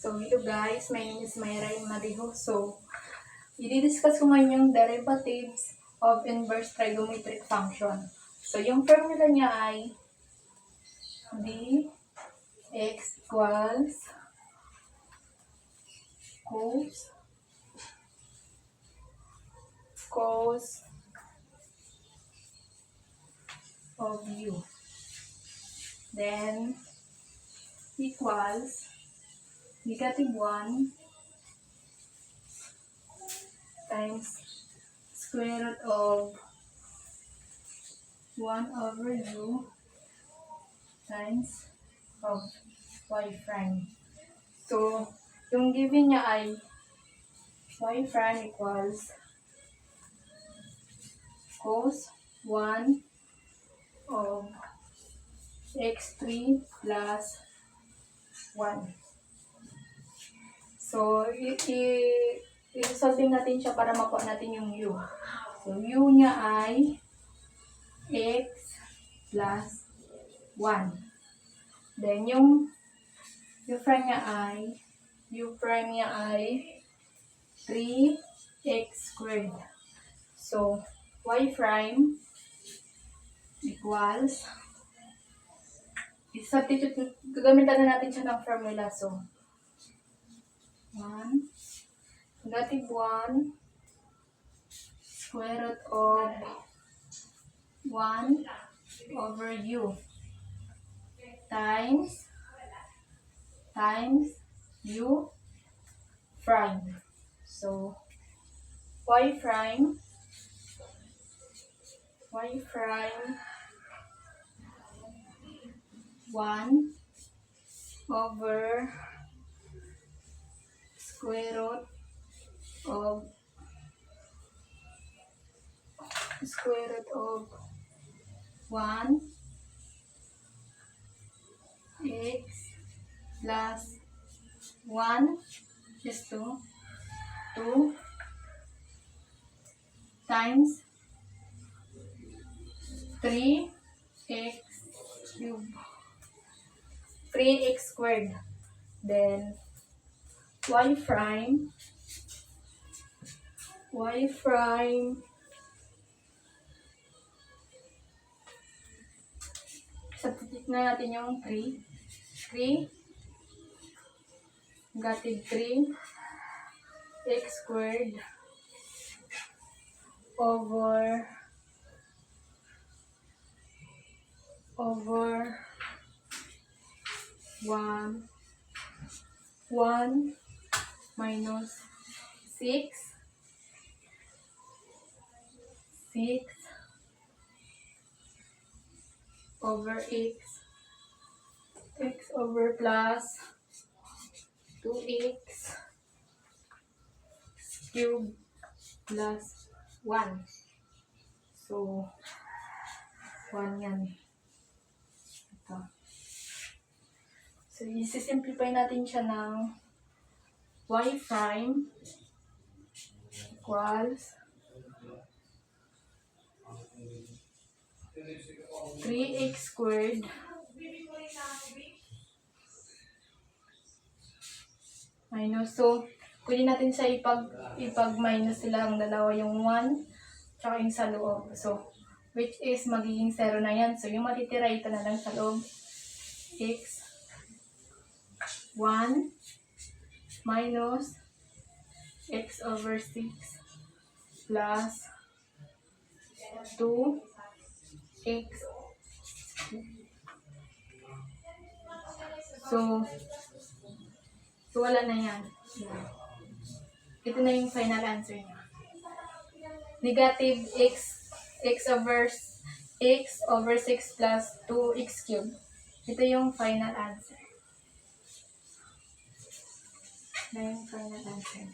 So, hello guys, my name is Mayra Madiho. So, i-discuss ko ngayon yung derivatives of inverse trigonometric function. So, yung formula niya ay dx equals cos of u. Then, equals -1 times square root of 1 over u times of y prime. So, yung given niya ay y prime equals cos 1 of x3 plus 1. So, i-solving natin siya para makuha natin yung u. So, u niya ay x plus 1. Then, yung u prime niya ay 3x squared. So, y prime equals, i-substitute, gagamitan na natin siya ng formula. So, 1 square root of 1 over u times u prime. So, y prime 1 over square root of 1 x plus 1 is 2 times 3x cubed, 3x squared. Then y prime substitute na natin yung 3 negative 3x squared over 1 minus 6 over x over plus 2x cubed plus 1. So, 1 yan. Ito. So, isi-simplify natin siya ng y prime equals 3x squared minus, so pwede natin siya ipag-minus sila ang dalawa, yung 1 tsaka yung sa loob. So, which is magiging 0 na yan. So, yung matitira ito na lang sa loob. X 1 minus x over 6 plus 2x. So wala na yan. Ito na yung final answer niya. Negative x over 6 plus 2x cubed. Ito yung final answer. Na yung final answer.